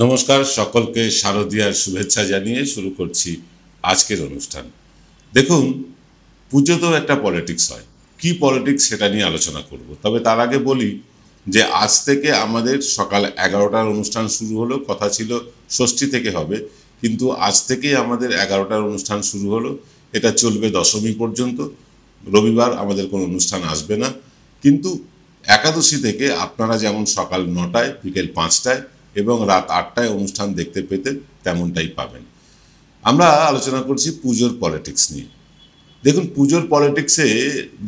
নমস্কার, সকলকে শারদীয়ার শুভেচ্ছা জানিয়ে শুরু করছি আজকের অনুষ্ঠান। দেখুন, পুজো তো একটা পলিটিক্স হয়, কি পলিটিক্স সেটা নিয়ে আলোচনা করব। তবে তার আগে বলি যে আজ থেকে আমাদের সকাল 11টার অনুষ্ঠান শুরু হলো, কথা ছিল ষষ্ঠী থেকে হবে, কিন্তু আজ থেকেই আমাদের 11টার অনুষ্ঠান শুরু হলো। এটা চলবে দশমী পর্যন্ত। রবিবার আমাদের কোনো অনুষ্ঠান আসবে না, কিন্তু একাদশী থেকে আপনারা যেমন সকাল 9টায়, বিকেল 5টায় এবং রাত 8টায় অনুষ্ঠান দেখতে পেতেন তেমনটাই পাবেন। আমরা আলোচনা করছি পুজোর পলিটিক্স নিয়ে। দেখুন, পুজোর পলিটিক্সে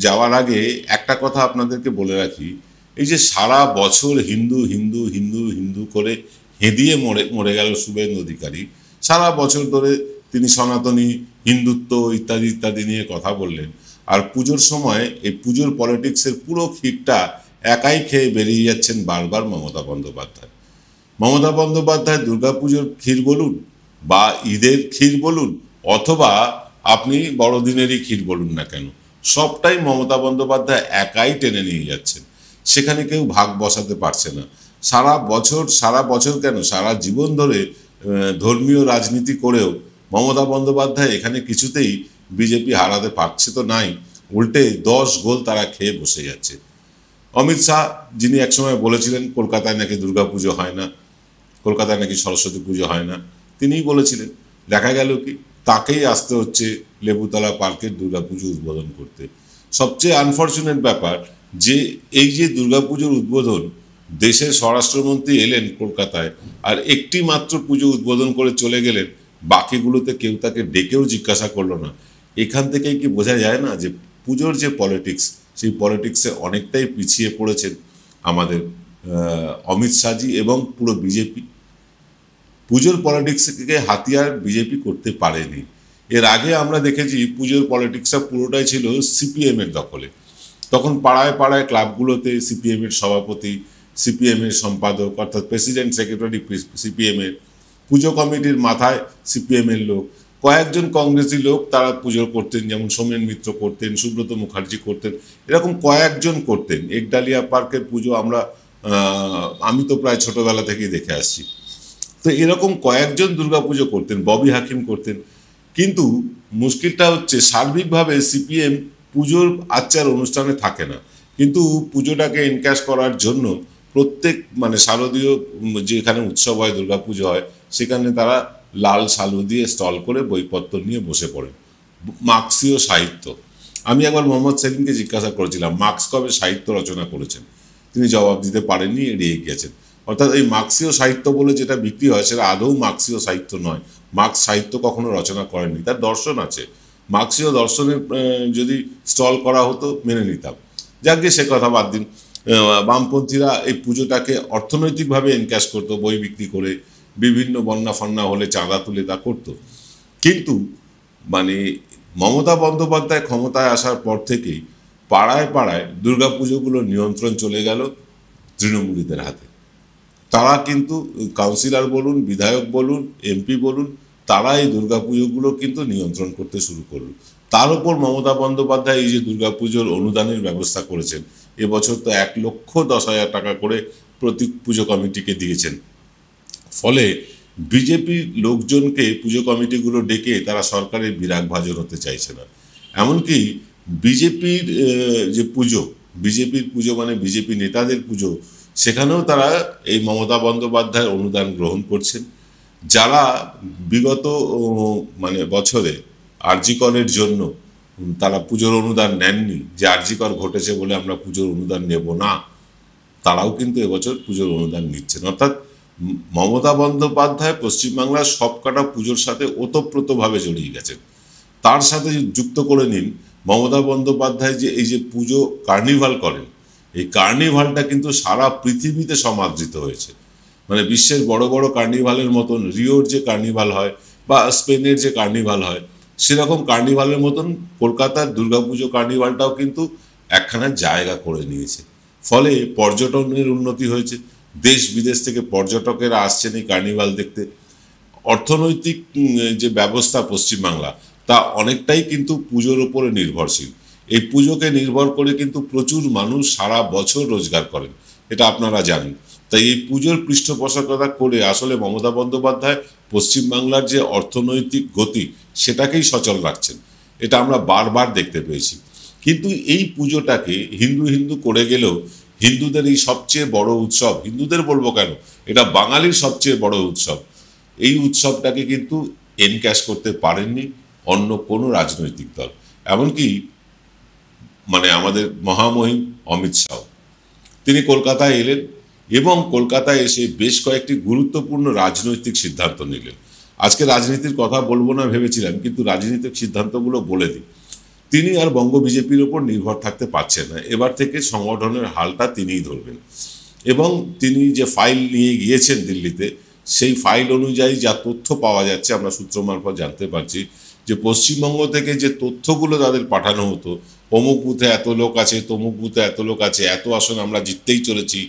যাওয়ার আগে একটা কথা আপনাদেরকে বলে রাখি, এই যে সারা বছর হিন্দু হিন্দু হিন্দু হিন্দু করে হেদিয়ে মরে গেল শুভেন্দু অধিকারী। সারা বছর ধরে তিনি সনাতনী, হিন্দুত্ব ইত্যাদি ইত্যাদি নিয়ে কথা বললেন, আর পুজোর সময় এই পুজোর পলিটিক্সের পুরো ক্ষীরটা একাই খেয়ে বেরিয়ে যাচ্ছেন বারবার মমতা বন্দ্যোপাধ্যায়। মমতা বন্দ্যোপাধ্যায় দুর্গাপুজোর ক্ষীর বলুন বা ঈদের ক্ষীর বলুন অথবা আপনি বড়দিনেরই ক্ষীর বলুন না কেন, সবটাই মমতা বন্দ্যোপাধ্যায় একাই টেনে নিয়ে যাচ্ছেন। সেখানে কেউ ভাগ বসাতে পারছে না। সারা বছর কেন, সারা জীবন ধরে ধর্মীয় রাজনীতি করেও মমতা বন্দ্যোপাধ্যায় এখানে কিছুতেই বিজেপি হারাতে পারছে তো নাই, উল্টে 10 গোল তারা খেয়ে বসে যাচ্ছে। অমিত শাহ, যিনি একসময় বলেছিলেন কলকাতায় নাকি দুর্গাপুজো হয় না, কলকাতায় নাকি সরস্বতী পুজো হয় না, তিনিই বলেছিলেন। দেখা গেল কি, তাকেই আসতে হচ্ছে লেবুতলা পার্কের দুর্গাপুজো উদ্বোধন করতে। সবচেয়ে আনফর্চুনেট ব্যাপার যে এই যে দুর্গাপুজোর উদ্বোধন, দেশের স্বরাষ্ট্রমন্ত্রী এলেন কলকাতায় আর একটি মাত্র পুজো উদ্বোধন করে চলে গেলেন, বাকিগুলোতে কেউ তাকে ডেকেও জিজ্ঞাসা করলো না। এখান থেকেই কি বোঝা যায় না যে পুজোর যে পলিটিক্স, সেই পলিটিক্সে অনেকটাই পিছিয়ে পড়েছেন আমাদের অমিত শাহজি এবং পুরো বিজেপি। পুজোর পলিটিক্সকে হাতিয়ার বিজেপি করতে পারেনি। এর আগে আমরা দেখেছি পুজোর পলিটিক্সটা পুরোটাই ছিল সিপিএমের দখলে। তখন পাড়ায় পাড়ায় ক্লাবগুলোতে সিপিএমের সভাপতি, সিপিএমের সম্পাদক অর্থাৎ প্রেসিডেন্ট সেক্রেটারি সিপিএমের, পুজো কমিটির মাথায় সিপিএমের লোক, কয়েকজন কংগ্রেসি লোক তারা পুজো করতেন, যেমন সোমেন মিত্র করতেন, সুব্রত মুখার্জি করতেন, এরকম কয়েকজন করতেন। একডালিয়া পার্কের পুজো আমি তো প্রায় ছোটবেলা থেকেই দেখে আসছি। তো এরকম কয়েকজন দুর্গাপুজো করতেন, ববি হাকিম করতেন। কিন্তু মুশকিলটা হচ্ছে সার্বিকভাবে সিপিএম পুজোর আচার অনুষ্ঠানে থাকে না, কিন্তু পুজোটাকে এনক্যাশ করার জন্য প্রত্যেক শারদীয় যেখানে উৎসব হয়, দুর্গাপুজো হয়, সেখানে তারা লাল সালু দিয়ে স্টল করে বইপত্র নিয়ে বসে পড়েন। মার্ক্সীয় সাহিত্য, আমি একবার মোহাম্মদ সেলিমকে জিজ্ঞাসা করেছিলাম মার্ক্স কবে সাহিত্য রচনা করেছেন, তিনি জবাব দিতে পারেননি, এড়িয়ে গিয়েছেন। অর্থাৎ এই মার্ক্সীয় সাহিত্য বলে যেটা বিক্রি হয় সেটা আদৌ মার্ক্সীয় সাহিত্য নয়। মার্ক্স সাহিত্য কখনো রচনা করেননি, তার দর্শন আছে। মার্ক্সীয় দর্শনের যদি স্টল করা হতো মেনে নিতাম। যাক গিয়ে সে কথা বাদ দিন। বামপন্থীরা এই পুজোটাকে অর্থনৈতিকভাবে এনক্যাশ করতো, বই বিক্রি করে, বিভিন্ন বন্যা ফন্যা হলে চাঁদা তুলে তা করতো। কিন্তু মমতা বন্দ্যোপাধ্যায় ক্ষমতায় আসার পর থেকেই পাড়ায় পাড়ায় দুর্গাপুজোগুলোর নিয়ন্ত্রণ চলে গেল তৃণমূলীদের হাতে। তারা কিন্তু কাউন্সিলর বলুন, বিধায়ক বলুন, এমপি বলুন, তারা এই দুর্গাপুজোগুলো কিন্তু নিয়ন্ত্রণ করতে শুরু করল। তার উপর মমতা বন্দ্যোপাধ্যায় এই যে দুর্গাপুজোর অনুদানের ব্যবস্থা করেছেন, এবছর তো 1,10,000 টাকা করে প্রতি পুজো কমিটিকে দিয়েছেন। ফলে বিজেপির লোকজনকে পুজো কমিটিগুলো ডেকে তারা সরকারের বিরাগ ভাজন হতে চাইছে না। এমনকি বিজেপির যে বিজেপির পুজো বিজেপি নেতাদের পুজো, সেখানেও তারা এই মমতা বন্দ্যোপাধ্যায়ের অনুদান গ্রহণ করছেন। যারা বিগত বছরে আরজি করের জন্য তারা পুজোর অনুদান নেননি, যে আরজি কর ঘটেছে বলে আমরা পুজোর অনুদান নেব না, তারাও কিন্তু এবছর পুজোর অনুদান নিচ্ছেন। অর্থাৎ মমতা বন্দ্যোপাধ্যায় পশ্চিমবাংলার সবকটা পুজোর সাথে ওতপ্রোতভাবে জড়িয়ে গেছেন। তার সাথে যুক্ত করে নিন মমতা বন্দ্যোপাধ্যায় যে এই যে পুজো কার্নিভাল করেন, এই কার্নিভালটা কিন্তু সারা পৃথিবীতে সমাদৃত হয়েছে। বিশ্বের বড় বড় কার্নিভালের মতন রিওর যে কার্নিভাল হয় বা স্পেনের যে কার্নিভাল হয়, সেরকম কার্নিভালের মতন কলকাতার দুর্গাপুজো কার্নিভালটাও কিন্তু একখানা জায়গা করে নিয়েছে। ফলে পর্যটনের উন্নতি হয়েছে, দেশ বিদেশ থেকে পর্যটকেরা আসছেন এই কার্নিভাল দেখতে। অর্থনৈতিক যে ব্যবস্থা পশ্চিমবাংলা, তা অনেকটাই কিন্তু পুজোর উপরে নির্ভরশীল। এই পুজোকে নির্ভর করে কিন্তু প্রচুর মানুষ সারা বছর রোজগার করেন এটা আপনারা জানেন। তাই এই পুজোর পৃষ্ঠপোষকতা করে আসলে মমতা বন্দ্যোপাধ্যায় পশ্চিমবাংলার যে অর্থনৈতিক গতি সেটাকেই সচল রাখছেন, এটা আমরা বারবার দেখতে পেয়েছি। কিন্তু এই পুজোটাকে হিন্দু হিন্দু করে গেলেও হিন্দুদের এই সবচেয়ে বড় উৎসব, হিন্দুদের বলবো কেন, এটা বাঙালির সবচেয়ে বড় উৎসব, এই উৎসবটাকে কিন্তু এনক্যাশ করতে পারেননি অন্য কোনো রাজনৈতিক দল, এমনকি মানে আমাদের মহামহিম অমিত শাহ। তিনি কলকাতায় এলেন এবং কলকাতায় এসে বেশ কয়েকটি গুরুত্বপূর্ণ রাজনৈতিক সিদ্ধান্ত নিলেন। আজকে রাজনীতির কথা বলবো না ভেবেছিলাম, কিন্তু রাজনৈতিক সিদ্ধান্তগুলো বলে দিই। তিনি আর বঙ্গ বিজেপির ওপর নির্ভর থাকতে পারছেন না, এবার থেকে সংগঠনের হালটা তিনিই ধরবেন। এবং তিনি যে ফাইল নিয়ে গিয়েছেন দিল্লিতে, সেই ফাইল অনুযায়ী যা তথ্য পাওয়া যাচ্ছে, আমরা সূত্র মারফত জানতে পারছি যে পশ্চিমবঙ্গ থেকে যে তথ্যগুলো তাদের পাঠানো হতো, অমুক বুথে এত লোক আছে, তমুক বুথে এত লোক আছে, এত আসনে আমরা জিততেই চলেছি,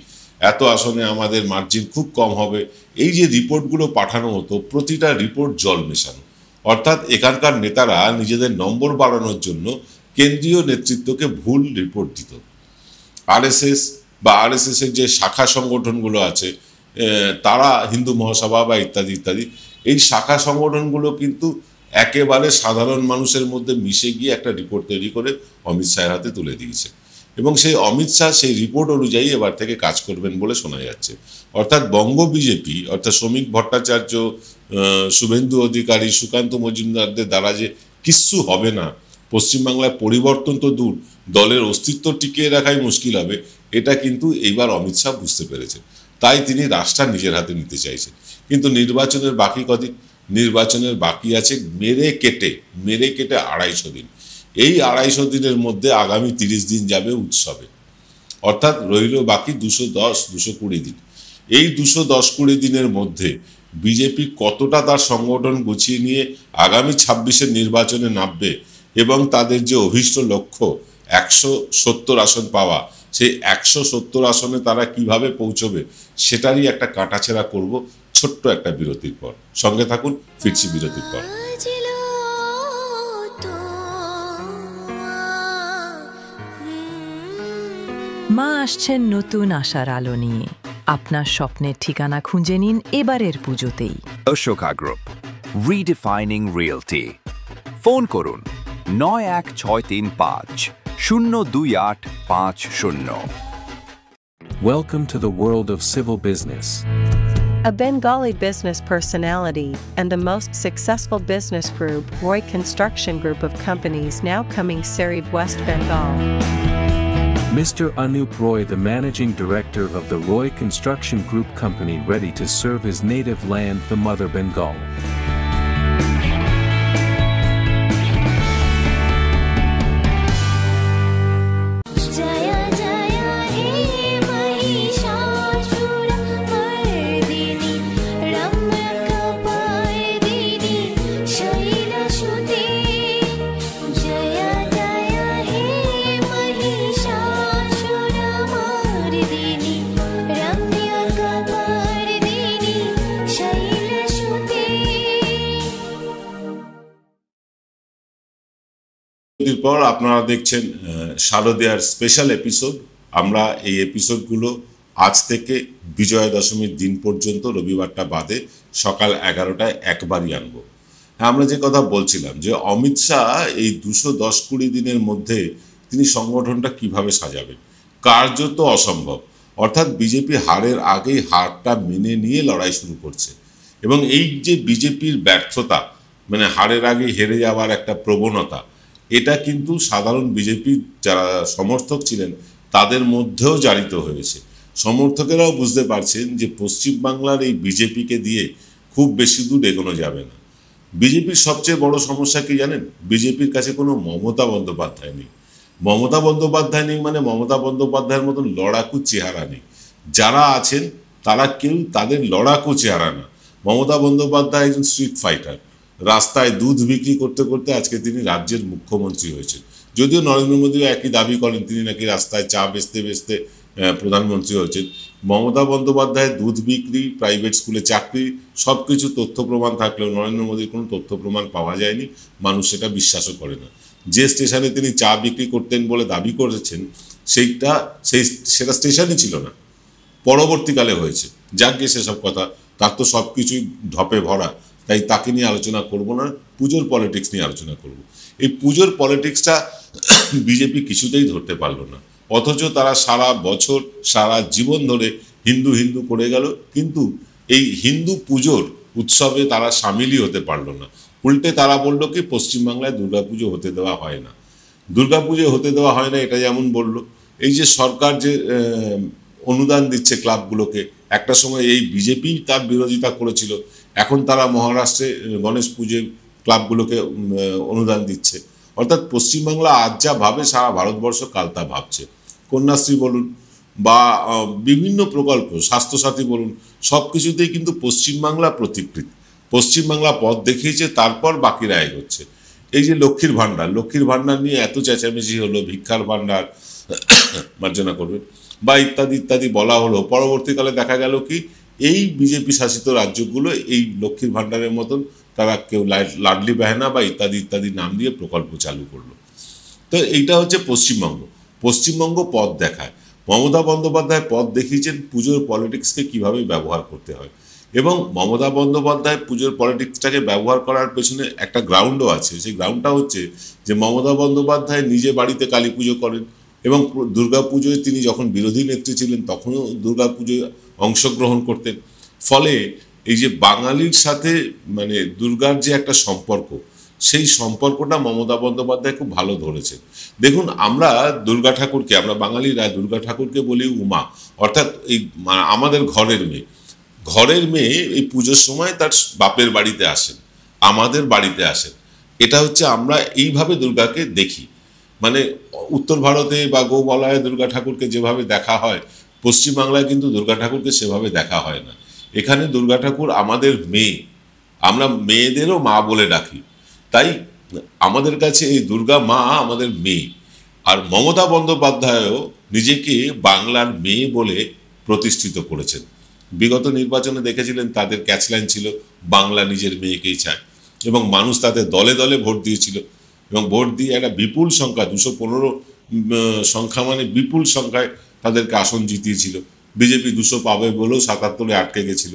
এত আসনে আমাদের মার্জিন খুব কম হবে, এই যে রিপোর্টগুলো পাঠানো হতো, প্রতিটা রিপোর্ট জল মেশানো। অর্থাৎ এখানকার নেতারা নিজেদের নম্বর বাড়ানোর জন্য কেন্দ্রীয় নেতৃত্বকে ভুল রিপোর্ট দিত। আরএসএস বা আরএসএসের যে শাখা সংগঠনগুলো আছে, তারা হিন্দু মহাসভা বা ইত্যাদি ইত্যাদি, এই শাখা সংগঠনগুলো কিন্তু একেবারে সাধারণ মানুষের মধ্যে মিশে গিয়ে একটা রিপোর্ট তৈরি করে অমিত শাহের হাতে তুলে দিয়েছে। এবং সেই অমিত শাহ সেই রিপোর্ট অনুযায়ী এবার থেকে কাজ করবেন বলে শোনা যাচ্ছে। অর্থাৎ বঙ্গ বিজেপি, অর্থাৎ শ্রমিক ভট্টাচার্য, শুভেন্দু অধিকারী, সুকান্ত মজুমদারদের দ্বারা যে কিচ্ছু হবে না, পশ্চিমবাংলায় পরিবর্তন তো দূর, দলের অস্তিত্ব টিকিয়ে রাখাই মুশকিল হবে, এটা কিন্তু এইবার অমিত শাহ বুঝতে পেরেছেন। তাই তিনি রাশটা নিজের হাতে নিতে চাইছেন। কিন্তু নির্বাচনের বাকি কদিন, নির্বাচনের বাকি আছে মেরে কেটে 250 দিন। এই 250 দিনের মধ্যে আগামী 30 দিন যাবে উৎসবে, অর্থাৎ রইল বাকি 220 দিন। এই 210-20 দিনের মধ্যে বিজেপি কতটা তার সংগঠন গুছিয়ে নিয়ে আগামী 26-এর নির্বাচনে নামবে এবং তাদের যে অভীষ্ট লক্ষ্য 170 আসন পাওয়া, সেই 170 আসনে তারা কিভাবে পৌঁছবে, সেটারই একটা কাটাছেঁড়া করব ছোট্ট একটা বিরতির পর। সঙ্গে থাকুন, ফিরছি বিরতির পর। মা আসছেন নতুন আশার আলো নিয়ে। আপনার স্বপ্নের ঠিকানা খুঁজে নিন এবারের পুজোতেই। Ashoka Group, redefining realty. Phone করুন 9163502850। Welcome to the world of civil business. A Bengali business personality and the most successful business group, Roy Construction Group of companies, now coming Sarib, West Bengal. Mr. Anup Roy, the managing director of the Roy Construction Group company, ready to serve his native land, the mother Bengal. এরপর আপনারা দেখছেন শারদীয়ার special episode. আমরা এই এপিসোডগুলো আজ থেকে বিজয়া দশমীর দিন পর্যন্ত, রবিবারটা বাদে, সকাল 11টায় একবারই আনবো। আমরা যে কথা বলছিলাম যে অমিত শাহ এই 210-20 দিনের মধ্যে তিনি সংগঠনটা কিভাবে সাজাবেন, কার্যত অসম্ভব। অর্থাৎ বিজেপি হারের আগেই হারটা মেনে নিয়ে লড়াই শুরু করছে। এবং এই যে বিজেপির ব্যর্থতা, মানে হারের আগেই হেরে যাওয়ার একটা প্রবণতা, এটা কিন্তু সাধারণ বিজেপির যারা সমর্থক ছিলেন তাদের মধ্যেও জারিত হয়েছে। সমর্থকেরাও বুঝতে পারছেন যে পশ্চিমবাংলার এই বিজেপিকে দিয়ে খুব বেশি দূর এগোনো যাবে না। বিজেপির সবচেয়ে বড় সমস্যা কি জানেন? বিজেপির কাছে কোনো মমতা বন্দ্যোপাধ্যায় নেই। মমতা বন্দ্যোপাধ্যায় নেই মানে মমতা বন্দ্যোপাধ্যায়ের মতন লড়াকু চেহারা নেই। যারা আছেন তারা কেউ তাদের লড়াকু চেহারা না। মমতা বন্দ্যোপাধ্যায় একজন স্ট্রিট ফাইটার। রাস্তায় দুধ বিক্রি করতে করতে আজকে তিনি রাজ্যের মুখ্যমন্ত্রী হয়েছেন। যদিও নরেন্দ্র মোদীও একই দাবি করেন, তিনি নাকি রাস্তায় চা বেচতে বেচতে প্রধানমন্ত্রী হয়েছেন। মমতা বন্দ্যোপাধ্যায় দুধ বিক্রি, প্রাইভেট স্কুলে চাকরি, সব কিছু তথ্য প্রমাণ থাকলেও নরেন্দ্র মোদীর কোনো তথ্য প্রমাণ পাওয়া যায়নি। মানুষ সেটা বিশ্বাসও করে না। যে স্টেশনে তিনি চা বিক্রি করতেন বলে দাবি করেছেন সেটা স্টেশনই ছিল না। পরবর্তীকালে হয়েছে। যাকে সেসব কথা, তার তো সব কিছুই ঢপে ভরা, তাই তাকে নিয়ে আলোচনা করব না, পুজোর পলিটিক্স নিয়ে আলোচনা করব। এই পুজোর পলিটিক্সটা বিজেপি কিছুতেই ধরতে পারলো না, অথচ তারা সারা বছর সারা জীবন ধরে হিন্দু হিন্দু করে গেল, কিন্তু এই হিন্দু পুজোর উৎসবে তারা সামিলই হতে পারলো না। উল্টে তারা বললো কি পশ্চিমবাংলায় দুর্গাপুজো হতে দেওয়া হয় না, দুর্গাপুজো হতে দেওয়া হয় না। এটা যেমন বললো, এই যে সরকার যে অনুদান দিচ্ছে ক্লাবগুলোকে, একটা সময় এই বিজেপি তার বিরোধিতা করেছিল, এখন তারা মহারাষ্ট্রে গণেশ পুজো ক্লাবগুলোকে অনুদান দিচ্ছে। অর্থাৎ পশ্চিমবাংলা আজ যা ভাবে সারা ভারতবর্ষ কাল তা ভাবছে। কন্যাশ্রী বলুন বা বিভিন্ন প্রকল্প, স্বাস্থ্যসাথী বলুন, সব কিছুতেই কিন্তু পশ্চিমবাংলা প্রতিকৃত, পশ্চিমবাংলা পথ দেখিয়েছে, তারপর বাকিরা এগোচ্ছে। এই যে লক্ষ্মীর ভাণ্ডার নিয়ে এত চেঁচামেচি হলো, ভিক্ষার ভাণ্ডার মার্জনা করবে বা ইত্যাদি ইত্যাদি বলা হলো, পরবর্তীকালে দেখা গেল কি এই বিজেপি শাসিত রাজ্যগুলো এই লক্ষ্মীর ভাণ্ডারের মতন তারা কেউ লাডলি বেহেনা বা ইত্যাদি ইত্যাদি নাম দিয়ে প্রকল্প চালু করলো। তো এইটা হচ্ছে পশ্চিমবঙ্গ পথ দেখায়। মমতা বন্দ্যোপাধ্যায় পথ দেখিয়েছেন পুজোর পলিটিক্সকে কিভাবে ব্যবহার করতে হয়, এবং মমতা বন্দ্যোপাধ্যায় পুজোর পলিটিক্সটাকে ব্যবহার করার পেছনে একটা গ্রাউন্ডও আছে। সেই গ্রাউন্ডটা হচ্ছে যে মমতা বন্দ্যোপাধ্যায় নিজে বাড়িতে কালী পুজো করেন, এবং দুর্গাপুজোয় তিনি যখন বিরোধী নেত্রী ছিলেন তখনও দুর্গাপুজোয় অংশগ্রহণ করতেন। ফলে এই যে বাঙালির সাথে মানে দুর্গার যে একটা সম্পর্ক, সেই সম্পর্কটা মমতা বন্দ্যোপাধ্যায় খুব ভালো ধরেছেন। দেখুন, আমরা দুর্গা ঠাকুরকে, আমরা বাঙালিরা দুর্গা ঠাকুরকে বলি উমা, অর্থাৎ এই আমাদের ঘরের মেয়ে এই পুজোর সময় তার বাপের বাড়িতে আসেন, আমাদের বাড়িতে আসেন। এটা হচ্ছে আমরা এইভাবে দুর্গাকে দেখি। মানে উত্তর ভারতে বা গৌবালায় দুর্গা ঠাকুরকে যেভাবে দেখা হয়, পশ্চিমবাংলায় কিন্তু দুর্গা ঠাকুরকে সেভাবে দেখা হয় না। এখানে দুর্গা ঠাকুর আমাদের মেয়ে, আমরা মেয়েদেরও মা বলে ডাকি, তাই আমাদের কাছে এই দুর্গা মা আমাদের মেয়ে। আর মমতা বন্দ্যোপাধ্যায়ও নিজেকে বাংলার মেয়ে বলে প্রতিষ্ঠিত করেছেন। বিগত নির্বাচনে দেখেছিলেন তাদের ক্যাচলাইন ছিল বাংলা নিজের মেয়েকেই চায়, এবং মানুষ তাদের দলে দলে ভোট দিয়েছিল, এবং ভোট দিয়ে একটা বিপুল সংখ্যা 215 সংখ্যা মানে বিপুল সংখ্যায় তাদেরকে আসন জিতিয়েছিল। বিজেপি 200 পাবে বলেও 77-এ আটকে গেছিল।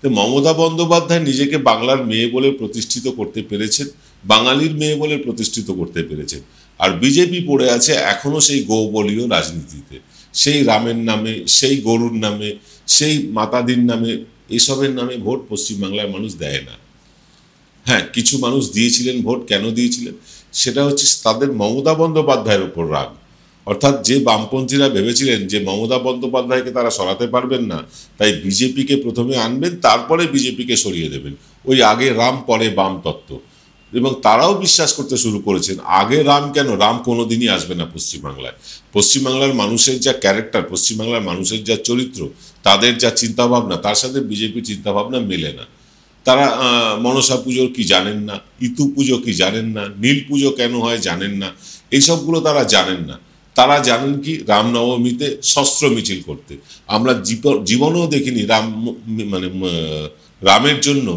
তো মমতা বন্দ্যোপাধ্যায় নিজেকে বাংলার মেয়ে বলে প্রতিষ্ঠিত করতে পেরেছেন, বাঙালির মেয়ে বলে প্রতিষ্ঠিত করতে পেরেছেন। আর বিজেপি পড়ে আছে এখনো সেই গৌবলীয় রাজনীতিতে, সেই রামের নামে, সেই গরুর নামে, সেই মাতাদির নামে, এসবের নামে ভোট পশ্চিমবাংলার মানুষ দেয় না। হ্যাঁ, কিছু মানুষ দিয়েছিলেন ভোট, কেন দিয়েছিলেন? সেটা হচ্ছে তাদের মমতা বন্দ্যোপাধ্যায়ের উপর রাগ। অর্থাৎ যে বামপন্থীরা ভেবেছিলেন যে মমতা বন্দ্যোপাধ্যায়কে তারা সরাতে পারবেন না, তাই বিজেপিকে প্রথমে আনবেন, তারপরে বিজেপিকে সরিয়ে দেবেন। ওই আগে রাম পরে বাম তত্ত্ব। এবং তারাও বিশ্বাস করতে শুরু করেছেন আগে রাম কেন, রাম কোনোদিনই আসবে না পশ্চিমবাংলায়। পশ্চিমবাংলার মানুষের যা ক্যারেক্টার, পশ্চিমবাংলার মানুষের যা চরিত্র, তাদের যা চিন্তাভাবনা, তার সাথে বিজেপির চিন্তাভাবনা মেলে না। তারা মনসা পুজোর কি জানেন না, ইতু পুজো কি জানেন না, নীল পুজো কেন হয় জানেন না, এইসবগুলো তারা জানেন না। তারা জানেন কি রামনবমীতে শস্ত্র মিছিল করতে। আমরা জীবনেও দেখিনি মানে রামের জন্য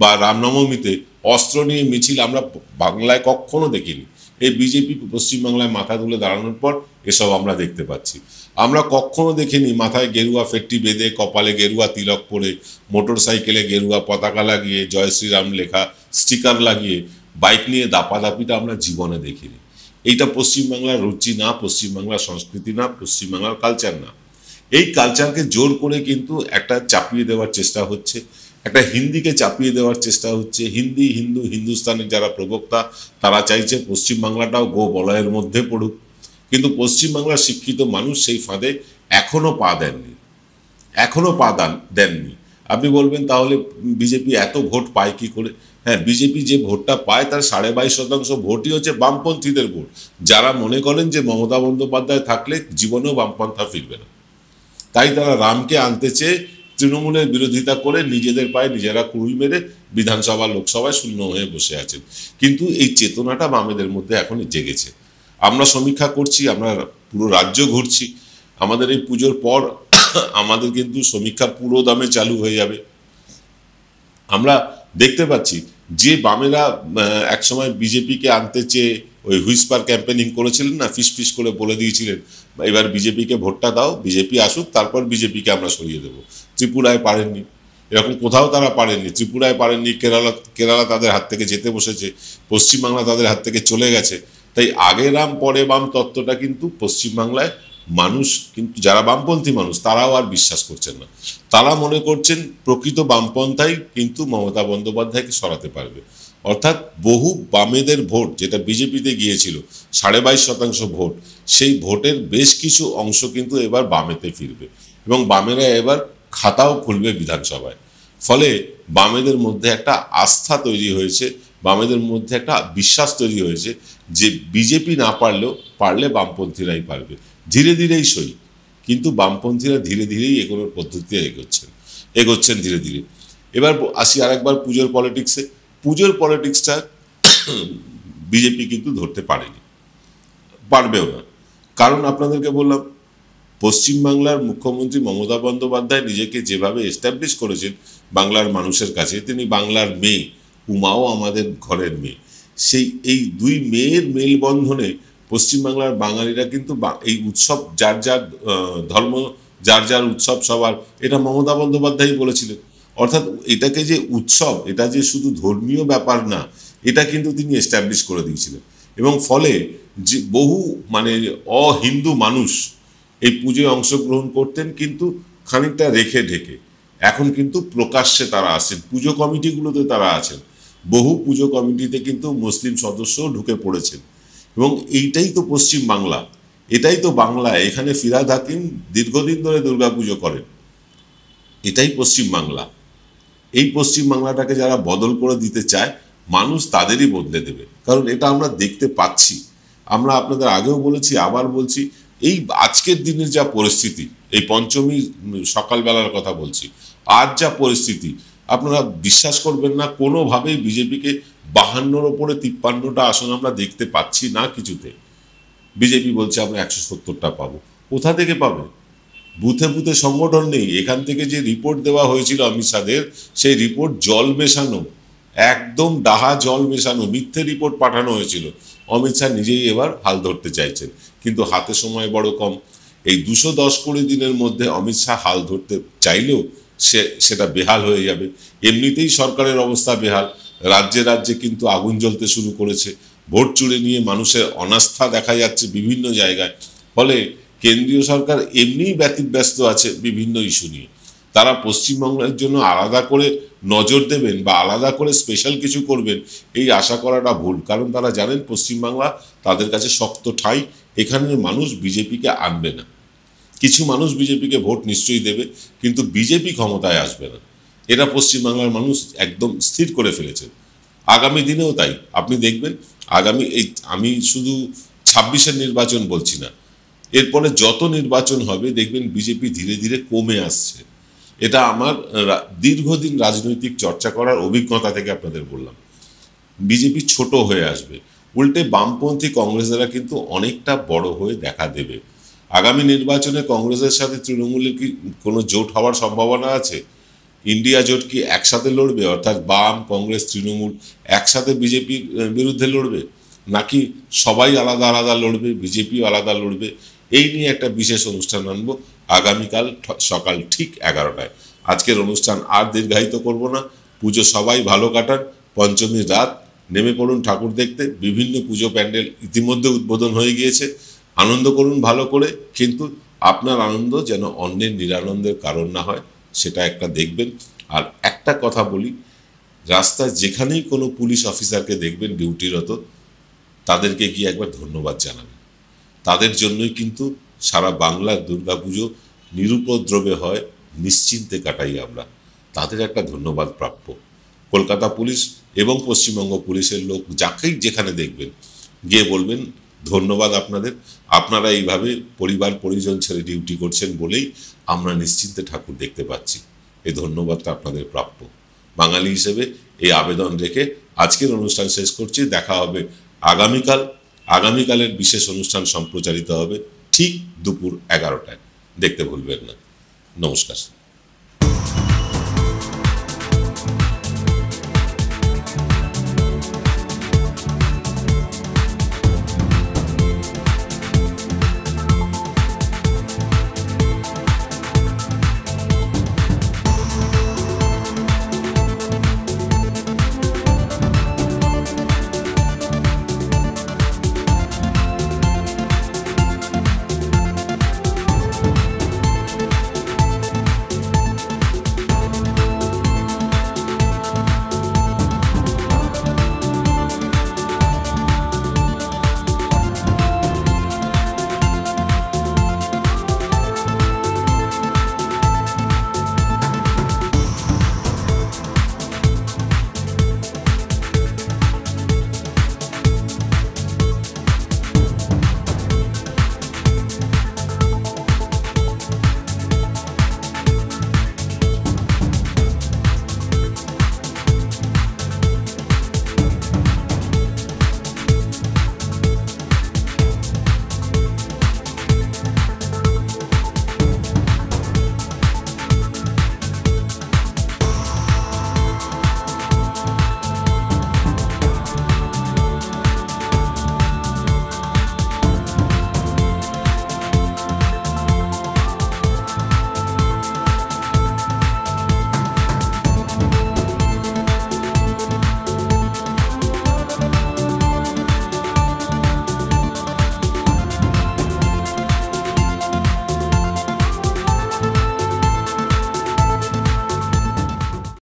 বা রামনবমীতে অস্ত্র নিয়ে মিছিল আমরা বাংলায় কখনো দেখিনি। এই বিজেপি পশ্চিমবাংলায় মাথা তুলে দাঁড়ানোর পর এসব আমরা দেখতে পাচ্ছি। আমরা কখনো দেখিনি মাথায় গেরুয়া ফেট্টি বেঁধে, কপালে গেরুয়া তিলক পরে, মোটর সাইকেলে গেরুয়া পতাকা লাগিয়ে, জয় শ্রীরাম লেখা স্টিকার লাগিয়ে বাইক নিয়ে দাপাদাপিটা আমরা জীবনে দেখিনি। এইটা পশ্চিমবাংলার রুচি না, পশ্চিমবাংলার সংস্কৃতি না, পশ্চিমবাংলার কালচার না। এই কালচারকে জোর করে কিন্তু একটা চাপিয়ে দেওয়ার চেষ্টা হচ্ছে, একটা হিন্দিকে চাপিয়ে দেওয়ার চেষ্টা হচ্ছে। হিন্দি, হিন্দু, হিন্দুস্তানের যারা প্রবক্তা তারা চাইছে পশ্চিমবাংলাটাও গো বলয়ের মধ্যে পড়ুক, কিন্তু পশ্চিমবাংলার শিক্ষিত মানুষ সেই ফাঁদে এখনো পা দেননি। আপনি বলবেন তাহলে বিজেপি এত ভোট পায় কি করে? হ্যাঁ, বিজেপি যে ভোটটা পায় তার 22.5% ভোটই হচ্ছে বামপন্থীদের ভোট, যারা মনে করেন যে মমতা বন্দ্যোপাধ্যায় থাকলে জীবনেও বামপন্থা ফিরবে না। তাই তারা রামকে আনতে চেয়ে তৃণমূলের বিরোধিতা করে নিজেদের পায়ে নিজেরা কুড়ুল মেরে বিধানসভা লোকসভায় শূন্য হয়ে বসে আছেন। কিন্তু এই চেতনাটা বামেদের মধ্যে এখন জেগেছে। আমরা সমীক্ষা করছি, আমরা পুরো রাজ্য ঘুরছি। আমাদের এই পুজোর পর আমাদের কিন্তু সমীক্ষা পুরো দামে চালু হয়ে যাবে। আমরা দেখতে পাচ্ছি যে বামেরা একসময় বিজেপিকে আনতে চেয়ে ওই হুইসপার ক্যাম্পেনিং করেছিলেন না, ফিস ফিস করে বলে দিয়েছিলেন এবার বিজেপিকে ভোটটা দাও, বিজেপি আসুক, তারপর বিজেপিকে আমরা সরিয়ে দেবো। ত্রিপুরায় পারেননি, এরকম কোথাও তারা পারেননি। ত্রিপুরায় পারেননি, কেরালা তাদের হাত থেকে যেতে বসেছে, পশ্চিমবাংলা তাদের হাত থেকে চলে গেছে। তাই আগে রাম পরে বাম তত্ত্বটা কিন্তু পশ্চিমবাংলায় মানুষ, কিন্তু যারা বামপন্থী মানুষ তারাও আর বিশ্বাস করছেন না। তারা মনে করছেন প্রকৃত বামপন্থাই কিন্তু মমতা বন্দ্যোপাধ্যায়কে সরাতে পারবে। অর্থাৎ বহু বামেদের ভোট যেটা বিজেপিতে গিয়েছিল 22.5% ভোট, সেই ভোটের বেশ কিছু অংশ কিন্তু এবার বামেতে ফিরবে এবং বামেরা এবার খাতাও খুলবে বিধানসভায়। ফলে বামেদের মধ্যে একটা আস্থা তৈরি হয়েছে, বামেদের মধ্যে একটা বিশ্বাস তৈরি হয়েছে যে বিজেপি না পারলে বামপন্থীরাই পারবে। ধীরে ধীরেই সই, কিন্তু বামপন্থীরা ধীরে ধীরেই এগোনোর পদ্ধতিতে এগোচ্ছেন ধীরে ধীরে। এবার আসি আরেকবার পুজোর পলিটিক্সে। পুজোর পলিটিক্সটা বিজেপি কিন্তু ধরতে পারবেও না। কারণ আপনাদেরকে বললাম, পশ্চিমবাংলার মুখ্যমন্ত্রী মমতা বন্দ্যোপাধ্যায় নিজেকে যেভাবে এস্টাবলিশ করেছেন বাংলার মানুষের কাছে, তিনি বাংলার মেয়ে, উমাও আমাদের ঘরের মেয়ে, এই দুই মেয়ের মেলবন্ধনে পশ্চিমবাংলার বাঙালিরা কিন্তু এই উৎসব যার যার ধর্ম, যার যার উৎসব সবার, এটা মমতা বন্দ্যোপাধ্যায় বলেছিলেন। অর্থাৎ এটাকে যে উৎসব, এটা যে শুধু ধর্মীয় ব্যাপার না, এটা কিন্তু তিনি এস্টাবলিশ করে দিয়েছিলেন। এবং ফলে যে বহু অহিন্দু মানুষ এই পুজোয় অংশগ্রহণ করতেন, কিন্তু খানিকটা রেখে ঢেকে। এখন কিন্তু প্রকাশ্যে তারা আসেন, পুজো কমিটিগুলোতে তারা আছেন, বহু পুজো কমিটিতে কিন্তু মুসলিম সদস্যও ঢুকে পড়েছেন। এবং এইটাই তো পশ্চিম বাংলা, এটাই তো বাংলা। এখানে ফিরহাদ হাকিম দীর্ঘদিন ধরে দুর্গাপুজো করেন, এটাই পশ্চিম বাংলা। এই পশ্চিম বাংলাটাকে যারা বদল করে দিতে চায়, মানুষ তাদেরই বদলে দেবে। কারণ এটা আমরা দেখতে পাচ্ছি, আমরা আপনাদের আগেও বলেছি, আবার বলছি, এই আজকের দিনের যা পরিস্থিতি, এই পঞ্চমী সকালবেলার কথা বলছি, আজ যা পরিস্থিতি, আপনারা বিশ্বাস করবেন না, কোনোভাবেই বিজেপিকে 52-র ওপরে 53টা আসন আমরা দেখতে পাচ্ছি না কিছুতে। বিজেপি বলছে আমরা 170টা পাবো। কোথা থেকে পাবে? বুথে বুথে সংগঠন নেই। এখান থেকে যে রিপোর্ট দেওয়া হয়েছিল অমিত শাহের, সেই রিপোর্ট জল মেশানো, একদম ডাহা জল মেশানো মিথ্যে রিপোর্ট পাঠানো হয়েছিল। অমিত শাহ নিজেই এবার হাল ধরতে চাইছেন, কিন্তু হাতে সময় বড় কম। এই 210-20 দিনের মধ্যে অমিত শাহ হাল ধরতে চাইলেও সেটা বেহাল হয়ে যাবে। এমনিতেই সরকারের অবস্থা বেহাল, রাজ্যে রাজ্যে কিন্তু আগুন জ্বলতে শুরু করেছে, ভোট চুরি নিয়ে মানুষের অনাস্থা দেখা যাচ্ছে বিভিন্ন জায়গায়। ফলে কেন্দ্রীয় সরকার এমনিই ব্যতিব্যস্ত আছে বিভিন্ন ইস্যু নিয়ে। তারা পশ্চিমবঙ্গের জন্য আলাদা করে নজর দেবেন বা আলাদা করে স্পেশাল কিছু করবেন, এই আশা করাটা ভুল। কারণ তারা জানেন পশ্চিমবাংলা তাদের কাছে শক্ত ঠাঁই, এখানে মানুষ বিজেপিকে আনবে না। কিছু মানুষ বিজেপিকে ভোট নিশ্চয়ই দেবে, কিন্তু বিজেপি ক্ষমতায় আসবে না, এটা পশ্চিমবাংলার মানুষ একদম স্থির করে ফেলেছে। আগামী দিনেও তাই আপনি দেখবেন। আমি শুধু 26-এর নির্বাচন বলছি না, এরপরে যত নির্বাচন হবে দেখবেন বিজেপি ধীরে ধীরে কমে আসছে। এটা আমার দীর্ঘদিন রাজনৈতিক চর্চা করার অভিজ্ঞতা থেকে আপনাদের বললাম। বিজেপি ছোট হয়ে আসবে, উল্টে বামপন্থী কংগ্রেসেরা কিন্তু অনেকটা বড় হয়ে দেখা দেবে। আগামী নির্বাচনে কংগ্রেসের সাথে তৃণমূলের কি কোনো জোট হওয়ার সম্ভাবনা আছে? ইন্ডিয়া জোট কি একসাথে লড়বে, অর্থাৎ বাম, কংগ্রেস, তৃণমূল একসাথে বিজেপির বিরুদ্ধে লড়বে, নাকি সবাই আলাদা আলাদা লড়বে, বিজেপিও আলাদা লড়বে? এই নিয়ে একটা বিশেষ অনুষ্ঠান আনবো আগামীকাল সকাল ঠিক 11টায়। আজকের অনুষ্ঠান আর দীর্ঘায়িত করব না। পুজো সবাই ভালো কাটান। পঞ্চমীর রাত নেমে পড়ুন ঠাকুর দেখতে। বিভিন্ন পুজো প্যান্ডেল ইতিমধ্যে উদ্বোধন হয়ে গিয়েছে। আনন্দ করুন ভালো করে, কিন্তু আপনার আনন্দ যেন অন্যের নিরানন্দের কারণ না হয়, সেটা একটা দেখবেন। আর একটা কথা বলি, রাস্তায় যেখানেই কোনো পুলিশ অফিসারকে দেখবেন ডিউটিরত, তাদেরকে গিয়ে একবার ধন্যবাদ জানাবেন। তাদের জন্যই কিন্তু সারা বাংলার দুর্গাপুজো নিরুপদ্রবে হয়, নিশ্চিন্তে কাটাই আমরা। তাদের একটা ধন্যবাদ প্রাপ্য। কলকাতা পুলিশ এবং পশ্চিমবঙ্গ পুলিশের লোক যাকেই যেখানে দেখবেন গিয়ে বলবেন ধন্যবাদ আপনাদের, আপনারা এইভাবে পরিবার পরিজন ছেড়ে ডিউটি করছেন বলেই আমরা নিশ্চিন্তে ঠাকুর দেখতে পাচ্ছি। এই ধন্যবাদটা আপনাদের প্রাপ্য। বাঙালি হিসেবে এই আবেদন রেখে আজকের অনুষ্ঠান শেষ করছি। দেখা হবে আগামীকাল। আগামীকালের বিশেষ অনুষ্ঠান সম্প্রচারিত হবে ঠিক দুপুর 11টায়। দেখতে ভুলবেন না। নমস্কার।